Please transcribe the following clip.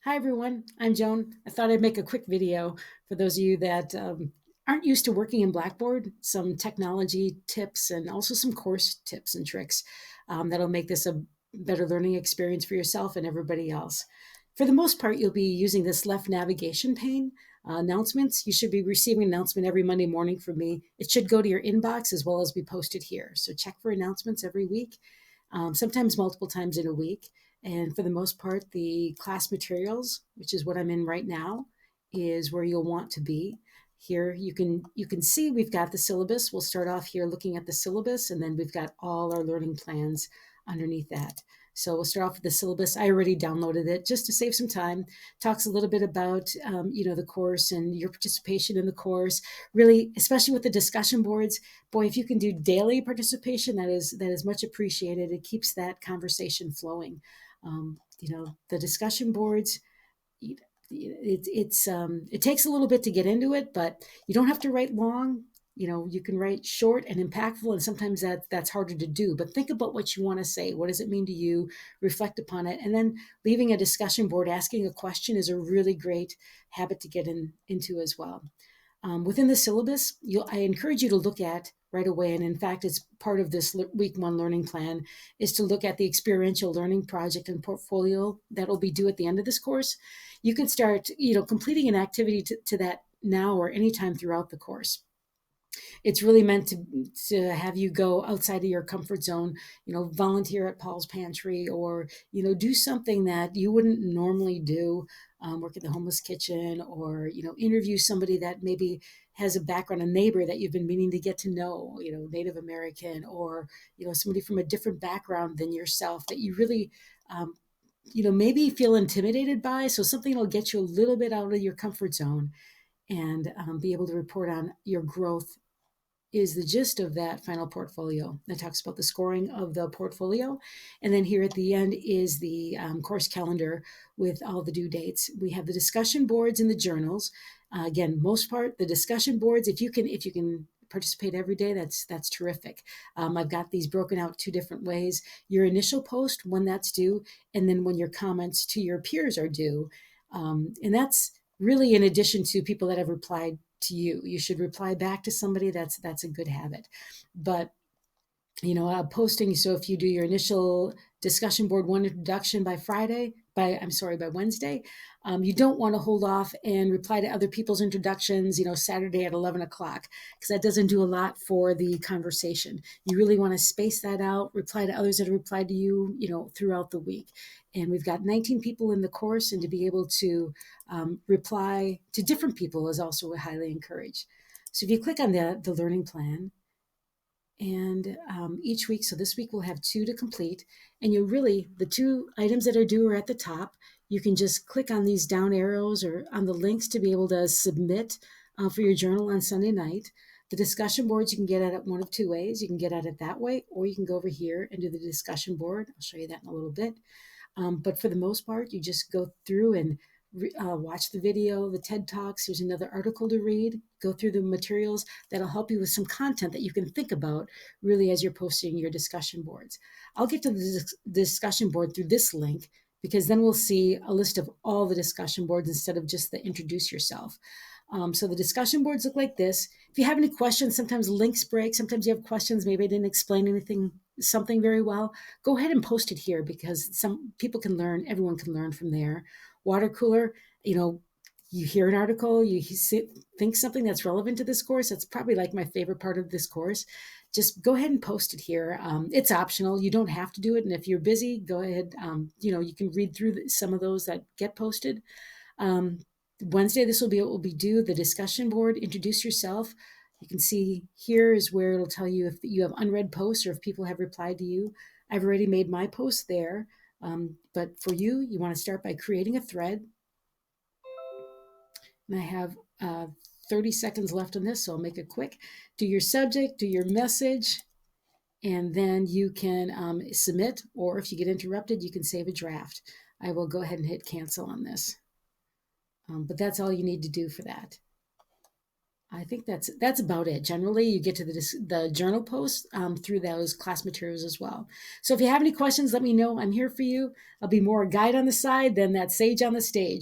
Hi everyone, I'm Joan. I thought I'd make a quick video for those of you that aren't used to working in Blackboard, some technology tips and also some course tips and tricks that'll make this a better learning experience for yourself and everybody else. For the most part, you'll be using this left navigation pane. Announcements, you should be receiving an announcement every Monday morning from me. It should go to your inbox as well as be posted here. So check for announcements every week, sometimes multiple times in a week. And for the most part, the class materials, which is what I'm in right now, is where you'll want to be. Here you can see we've got the syllabus. We'll start off here looking at the syllabus, and then we've got all our learning plans underneath that. So we'll start off with the syllabus. I already downloaded it just to save some time. Talks a little bit about the course and your participation in the course. Really, especially with the discussion boards, boy, if you can do daily participation, that is much appreciated. It keeps that conversation flowing. The discussion boards, it takes a little bit to get into it, but you don't have to write long. You can write short and impactful, and sometimes that's harder to do. But think about what you want to say. What does it mean to you? Reflect upon it, and then leaving a discussion board, asking a question is a really great habit to get into as well. Within the syllabus, I encourage you to look at right away, and in fact, it's part of this week one learning plan, is to look at the experiential learning project and portfolio that will be due at the end of this course. You can start, completing an activity to that now or anytime throughout the course. It's really meant to have you go outside of your comfort zone, volunteer at Paul's Pantry, or do something that you wouldn't normally do. Work at the homeless kitchen, or interview somebody that maybe has a background, a neighbor that you've been meaning to get to know, Native American, or somebody from a different background than yourself that you really maybe feel intimidated by. So something that'll get you a little bit out of your comfort zone, and be able to report on your growth is the gist of that final portfolio. That talks about the scoring of the portfolio. And then here at the end is the course calendar with all the due dates. We have the discussion boards and the journals. Again, most part, the discussion boards, if you can participate every day, that's terrific. I've got these broken out two different ways. Your initial post, when that's due, and then when your comments to your peers are due. And that's really in addition to people that have replied to you. You should reply back to somebody. That's a good habit. But posting. So if you do your initial discussion board one introduction by Wednesday, you don't want to hold off and reply to other people's introductions, Saturday at 11 o'clock, because that doesn't do a lot for the conversation. You really want to space that out, reply to others that have replied to you, throughout the week. And we've got 19 people in the course, and to be able to reply to different people is also highly encouraged. So if you click on the learning plan, and each week, so this week we'll have 2 to complete, and the 2 items that are due are at the top. You can just click on these down arrows or on the links to be able to submit for your journal on Sunday night. The discussion boards, you can get at it one of 2 ways. You can get at it that way, or you can go over here and do the discussion board. I'll show you that in a little bit. But for the most part, you just go through and watch the video, the TED Talks. There's another article to read. Go through the materials that'll help you with some content that you can think about really as you're posting your discussion boards. I'll get to the discussion board through this link, because then we'll see a list of all the discussion boards instead of just the introduce yourself. So the discussion boards look like this. If you have any questions, sometimes links break. Sometimes you have questions. Maybe I didn't explain something very well. Go ahead and post it here, because some people can learn. Everyone can learn from there. Water cooler, you hear an article, you think something that's relevant to this course. That's probably like my favorite part of this course. Just go ahead and post it here. It's optional. You don't have to do it. And if you're busy, go ahead. You can read through some of those that get posted. Wednesday, this will be what will be due. The discussion board, introduce yourself. You can see here is where it'll tell you if you have unread posts or if people have replied to you. I've already made my post there. But for you want to start by creating a thread. And I have 30 seconds left on this, so I'll make it quick. Do your subject, do your message, and then you can submit, or if you get interrupted, you can save a draft. I will go ahead and hit cancel on this. But that's all you need to do for that. I think that's about it. Generally, you get to the journal post through those class materials as well. So if you have any questions, let me know. I'm here for you. I'll be more a guide on the side than that sage on the stage.